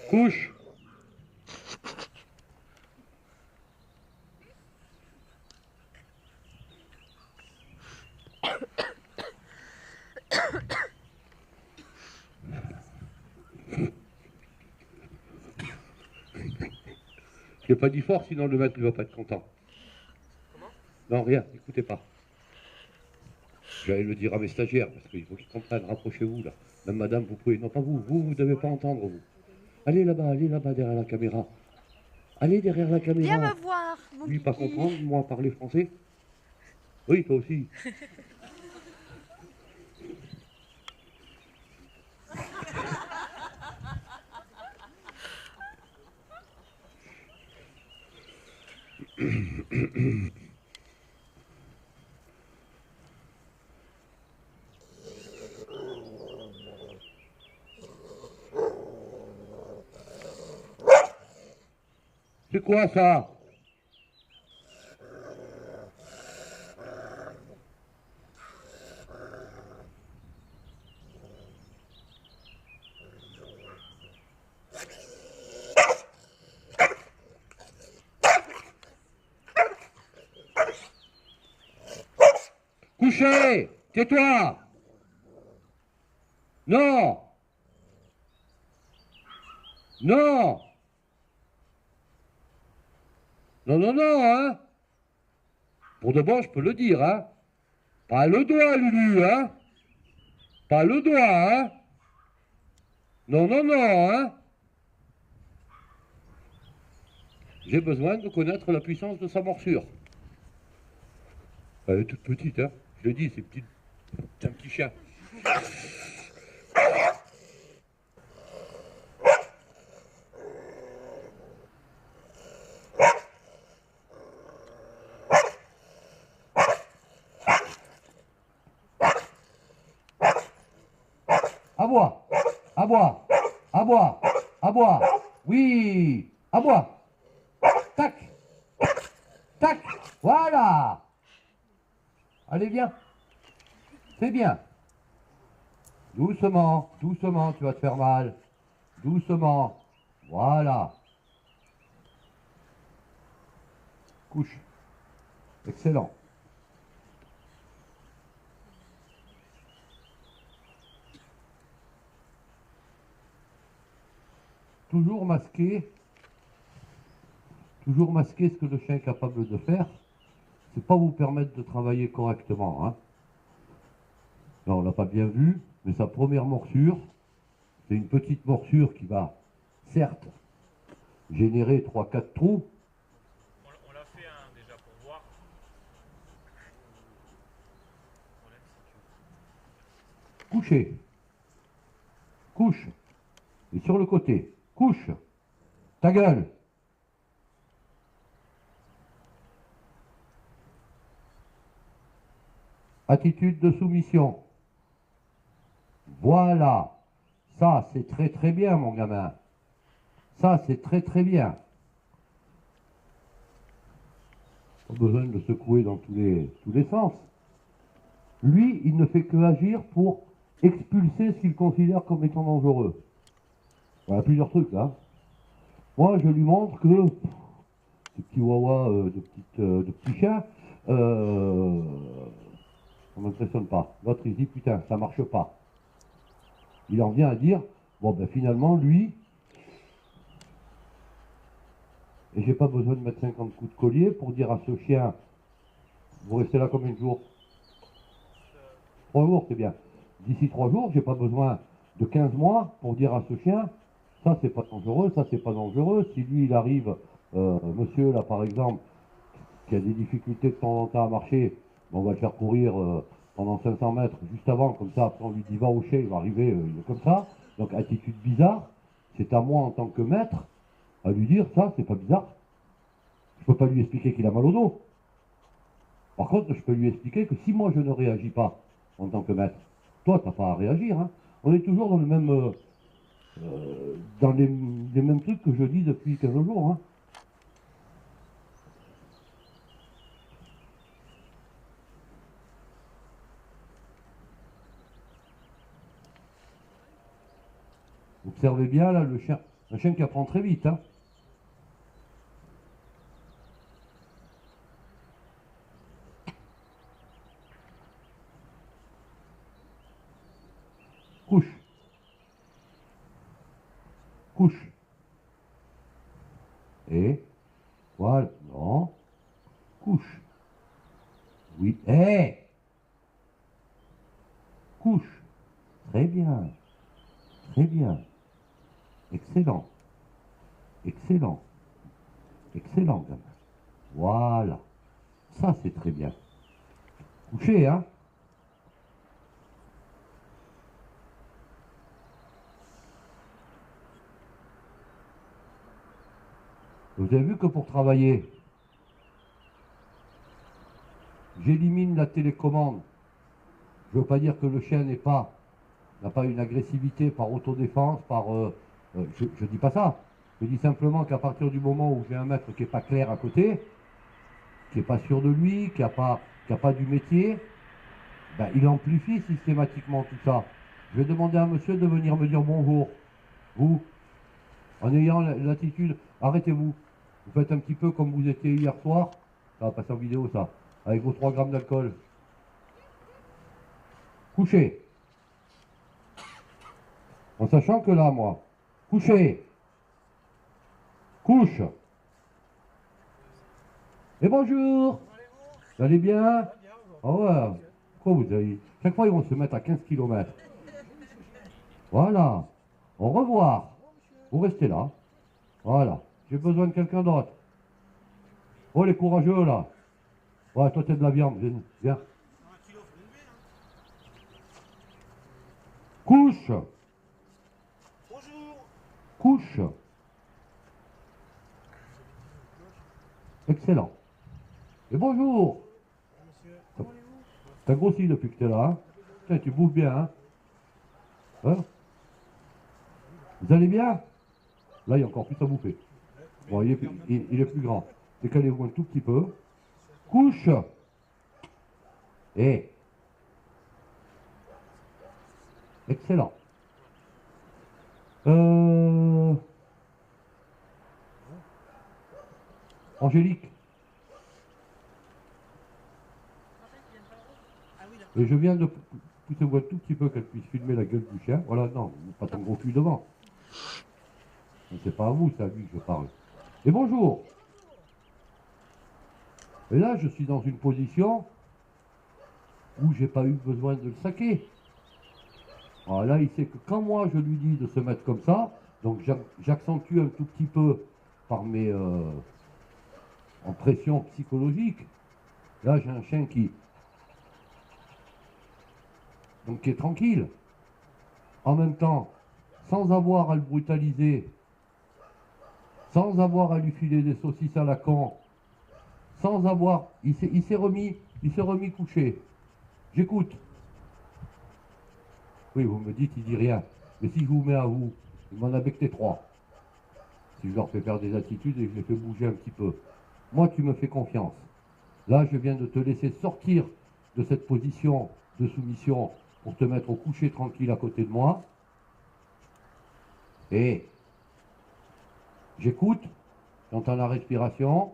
Couche. Je n'ai pas dit fort, sinon le maître ne va pas être content. Comment? Non, rien, n'écoutez pas. J'allais le dire à mes stagiaires, parce qu'il faut qu'ils comprennent. Rapprochez-vous, là. Même madame, vous pouvez... Non, pas vous. Vous ne devez pas entendre, vous. Allez là-bas, derrière la caméra. Allez derrière la caméra. Viens me voir, mon Lui, pas kiki. comprendre, moi, parler français. Oui, toi aussi. C'est quoi ça? Couchez! Tais-toi! Non! Non! Non, non, non, hein? Pour de bon, je peux le dire, hein? Pas le doigt, Lulu, hein? Pas le doigt, hein? Non, non, non, hein? J'ai besoin de connaître la puissance de sa morsure. Elle est toute petite, hein? Je le dis, c'est un petit chien. Aboie, aboie, aboie, aboie. Oui, aboie. Tac, tac, voilà. Allez, viens. C'est bien. Doucement, doucement, tu vas te faire mal. Doucement. Voilà. Couche. Excellent. Toujours masquer ce que le chien est capable de faire. C'est pas vous permettre de travailler correctement, hein. Là, on l'a pas bien vu, mais sa première morsure, c'est une petite morsure qui va, certes, générer 3-4 trous. On l'a fait un déjà pour voir. Coucher. Couche. Et sur le côté. Couche. Ta gueule. Attitude de soumission. Voilà. Ça, c'est très très bien, mon gamin. Ça, c'est très très bien. Pas besoin de le secouer dans tous les sens. Lui, il ne fait que agir pour expulser ce qu'il considère comme étant dangereux. Il y a plusieurs trucs là. Moi, je lui montre que ce petit wawa de petits chiens, ça m'impressionne pas. L'autre, il dit putain, ça marche pas. Il en vient à dire, bon ben finalement, lui, et j'ai pas besoin de mettre 50 coups de collier pour dire à ce chien, vous restez là combien de jours? 3 jours, c'est bien. D'ici 3 jours, j'ai pas besoin de 15 mois pour dire à ce chien, ça c'est pas dangereux, ça c'est pas dangereux. Si lui il arrive, monsieur là par exemple, qui a des difficultés de temps en temps à marcher, on va le faire courir pendant 500 mètres juste avant, comme ça après on lui dit va au chien, il va arriver, il est comme ça. Donc attitude bizarre, c'est à moi en tant que maître à lui dire ça c'est pas bizarre. Je peux pas lui expliquer qu'il a mal au dos. Par contre, je peux lui expliquer que si moi je ne réagis pas en tant que maître, toi t'as pas à réagir, hein. On est toujours dans le même dans les mêmes trucs que je dis depuis 15 jours, hein. Observez bien là le chien. Un chien qui apprend très vite, hein. Couche. Couche. Et voilà. Non. Couche. Oui. Couche. Très bien. Très bien. Excellent. Excellent. Excellent, gamin. Voilà. Ça, c'est très bien. Couchez, hein. Vous avez vu que pour travailler, j'élimine la télécommande. Je ne veux pas dire que le chien n'a pas une agressivité par autodéfense, je ne dis pas ça. Je dis simplement qu'à partir du moment où j'ai un maître qui n'est pas clair à côté, qui n'est pas sûr de lui, qui n'a pas du métier, ben, il amplifie systématiquement tout ça. Je vais demander à monsieur de venir me dire bonjour. Vous, en ayant l'attitude, arrêtez-vous. Vous faites un petit peu comme vous étiez hier soir. Ça va passer en vidéo ça. Avec vos 3 grammes d'alcool. Couchez. En sachant que là, moi, couchez. Couche. Et bonjour. Vous allez bien? Ah ouais. Quoi vous avez... Chaque fois, ils vont se mettre à 15 km. Voilà. Au revoir. Vous restez là. Voilà. J'ai besoin de quelqu'un d'autre. Oh, les courageux, là. Ouais, toi, t'es de la viande. Viens. Couche. Bonjour. Couche. Excellent. Et bonjour. Monsieur, comment allez-vous? T'as grossi depuis que t'es là, hein? Tiens, tu bouffes bien, hein? Hein? Vous allez bien? Là, il y a encore plus à bouffer. Bon, il est plus grand. Décalez-vous un tout petit peu. Couche. Et. Excellent. Angélique. Et je viens de pousser un tout petit peu qu'elle puisse filmer la gueule du chien. Voilà, non, pas ton gros cul devant. C'est pas à vous, c'est à lui que je parle. Et bonjour. Et là, je suis dans une position où j'ai pas eu besoin de le saquer. Alors là, il sait que quand moi je lui dis de se mettre comme ça, donc j'accentue un tout petit peu par mes en pression psychologique. Là, j'ai un chien qui est tranquille. En même temps, sans avoir à le brutaliser, sans avoir à lui filer des saucisses à la con, sans avoir... Il s'est remis couché. J'écoute. Oui, vous me dites, il dit rien. Mais si je vous mets à vous, il m'en a becté 3. Si je leur fais faire des attitudes et que je les fais bouger un petit peu. Moi, tu me fais confiance. Là, je viens de te laisser sortir de cette position de soumission pour te mettre au coucher tranquille à côté de moi. Et j'écoute, j'entends la respiration.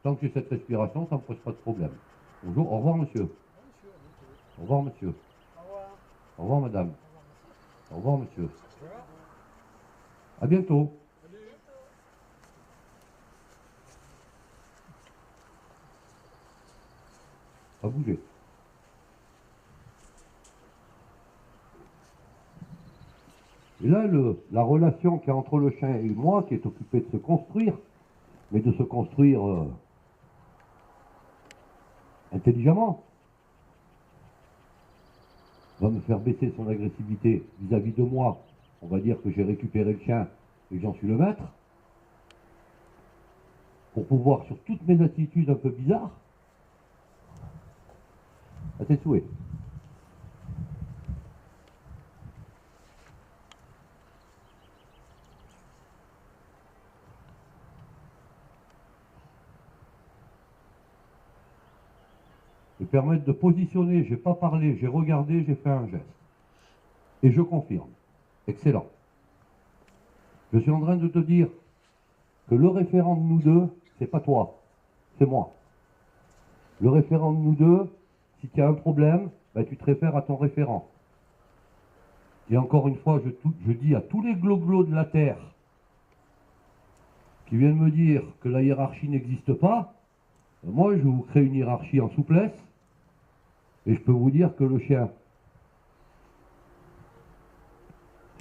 Tant que j'ai cette respiration, ça ne me pose pas de problème. Bonjour, au revoir monsieur. Au revoir monsieur. Au revoir. Au revoir madame. Au revoir monsieur. À bientôt. Pas bouger. Et là, la relation qu'il y a entre le chien et moi, qui est occupée de se construire, mais de se construire intelligemment, va me faire baisser son agressivité vis-à-vis de moi. On va dire que j'ai récupéré le chien et que j'en suis le maître, pour pouvoir, sur toutes mes attitudes un peu bizarres, à tes souhaits. Me permettre de positionner, j'ai pas parlé, j'ai regardé, j'ai fait un geste. Et je confirme. Excellent. Je suis en train de te dire que le référent de nous deux, c'est pas toi, c'est moi. Le référent de nous deux, si tu as un problème, ben, tu te réfères à ton référent. Et encore une fois, je dis à tous les gloglos de la Terre qui viennent me dire que la hiérarchie n'existe pas, moi je vous crée une hiérarchie en souplesse, et je peux vous dire que le chien,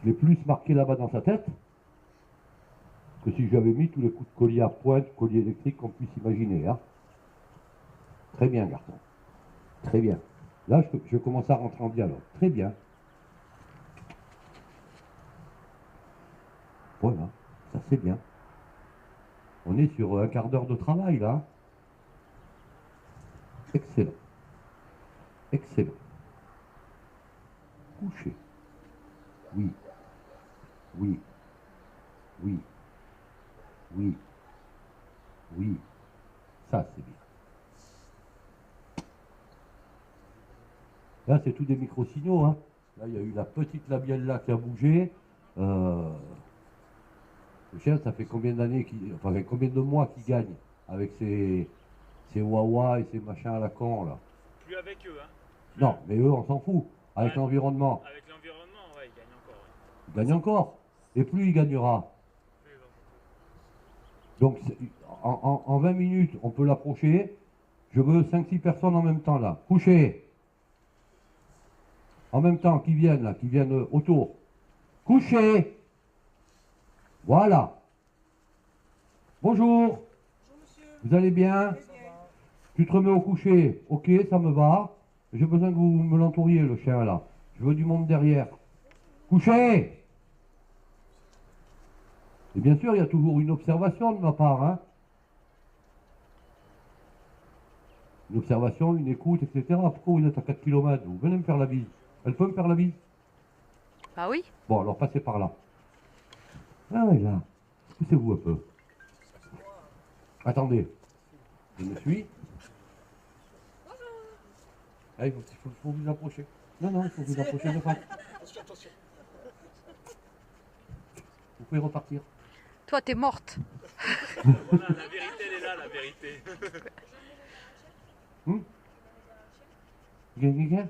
je l'ai plus marqué là-bas dans sa tête, que si j'avais mis tous les coups de collier à pointe, collier électrique qu'on puisse imaginer. Hein. Très bien, garçon. Très bien. Là, je commence à rentrer en dialogue. Très bien. Voilà, ça c'est bien. On est sur un quart d'heure de travail, là. Excellent. Excellent. Couché. Oui. Oui. Oui. Oui. Oui. Ça, c'est bien. Là, c'est tout des micro-signaux. Hein. Là, il y a eu la petite labiale là qui a bougé. Le chien, ça fait combien d'années, enfin, combien de mois qu'il gagne avec ses wawa et ses machins à la con, là. Plus avec eux, hein. Non, mais eux, on s'en fout. Avec l'environnement. Avec l'environnement, ouais, il gagne encore. Ouais. Il gagne encore. Et plus il gagnera. Donc, en 20 minutes, on peut l'approcher. Je veux 5-6 personnes en même temps, là. Coucher. En même temps, qui viennent, là, qui viennent autour. Coucher. Voilà. Bonjour. Bonjour monsieur. Vous allez bien? Très bien. Tu te remets au coucher. Ok, ça me va. J'ai besoin que vous me l'entouriez, le chien, là. Je veux du monde derrière. Coucher. Et bien sûr, il y a toujours une observation de ma part, hein. Une observation, une écoute, etc. Pourquoi vous êtes à 4 km? Vous venez me faire la bise. Elle peut me faire la bise? Bah oui. Bon, alors passez par là. Ah oui, là. Poussez-vous un peu. Attendez. Je me suis. Ah, il faut vous approcher. Non, non, il faut vous approcher de face. Attention. Vous pouvez repartir. Toi, t'es morte. Voilà, la vérité, elle est là, la vérité. Viens.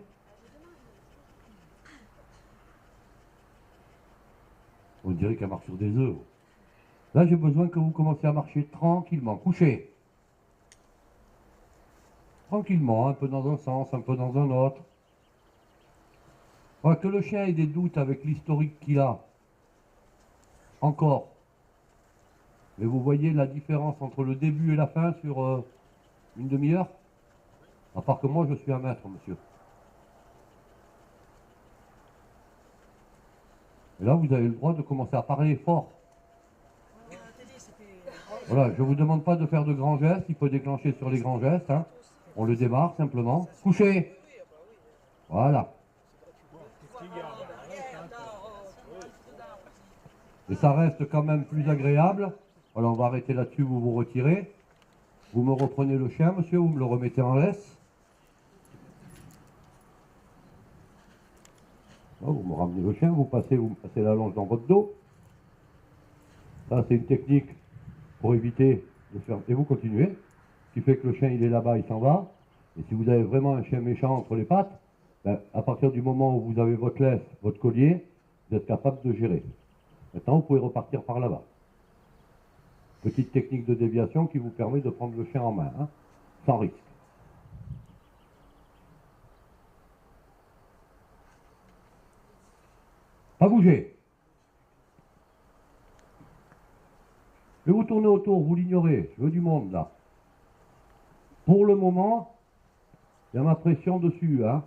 On dirait qu'elle marche sur des œufs. Là, j'ai besoin que vous commenciez à marcher tranquillement. Couchez. Tranquillement, un peu dans un sens, un peu dans un autre. Voilà, que le chien ait des doutes avec l'historique qu'il a. Encore. Mais vous voyez la différence entre le début et la fin sur une demi-heure? À part que moi, je suis un maître, monsieur. Et là, vous avez le droit de commencer à parler fort. Voilà, je ne vous demande pas de faire de grands gestes, il peut déclencher sur les grands gestes. Hein. On le démarre simplement. Couchez. Voilà. Et ça reste quand même plus agréable. Voilà, on va arrêter là-dessus, vous vous retirez. Vous me reprenez le chien, monsieur, vous me le remettez en laisse. Là, vous me ramenez le chien, vous me passez la longe dans votre dos. Ça, c'est une technique pour éviter de faire... Et vous continuez. Ce qui fait que le chien, il est là-bas, il s'en va. Et si vous avez vraiment un chien méchant entre les pattes, ben, à partir du moment où vous avez votre laisse, votre collier, vous êtes capable de gérer. Maintenant, vous pouvez repartir par là-bas. Petite technique de déviation qui vous permet de prendre le chien en main, hein, sans risque. Pas bouger. Je vais vous tourner autour, vous l'ignorez. Je veux du monde là. Pour le moment, il y a ma pression dessus. Hein.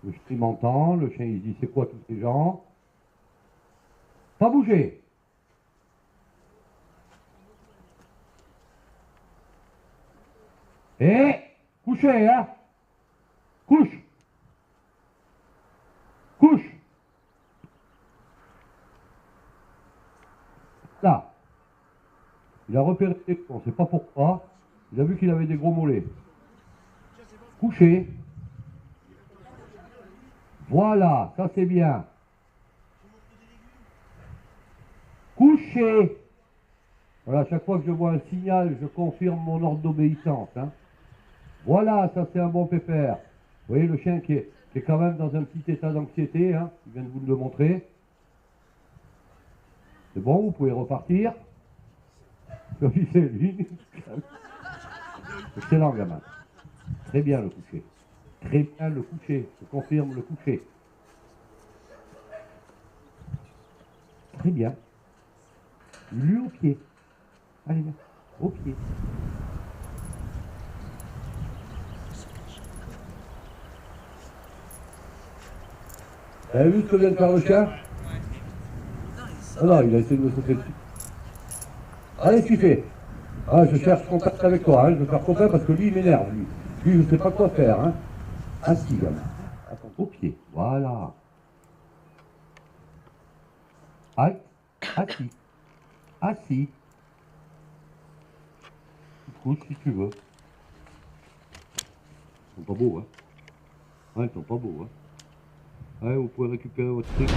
Le chien m'entend, le chien il dit c'est quoi tous ces gens? Pas bouger. Et couchez, hein. Couche. Couche. Là. Il a repéré, on ne sait pas pourquoi, il a vu qu'il avait des gros mollets. Couché. Voilà, ça c'est bien. Coucher. Voilà, à chaque fois que je vois un signal, je confirme mon ordre d'obéissance. Hein. Voilà, ça c'est un bon pépère. Vous voyez le chien qui est quand même dans un petit état d'anxiété, hein. Je viens de vous le montrer. C'est bon, vous pouvez repartir. Oui, c'est lui. Excellent, gamin. Très bien le coucher. Très bien le coucher. Je confirme le coucher. Très bien. Lui au pied. Allez, viens. Au pied. Vous avez vu ce que vient de faire le chien? Ah non, il a essayé de me sauter dessus. Allez, tu fais. Ah, je cherche contact avec toi, hein. Je veux faire copain parce que lui, il m'énerve, lui. Lui, je ne sais pas quoi faire, hein. Assis, gamin. Attends, au pied. Voilà. Aïe. Assis. Assis. Tu te couches si tu veux. Ils sont pas beaux, hein. Ouais, ils sont pas beaux, hein. Ouais, vous pouvez récupérer votre truc.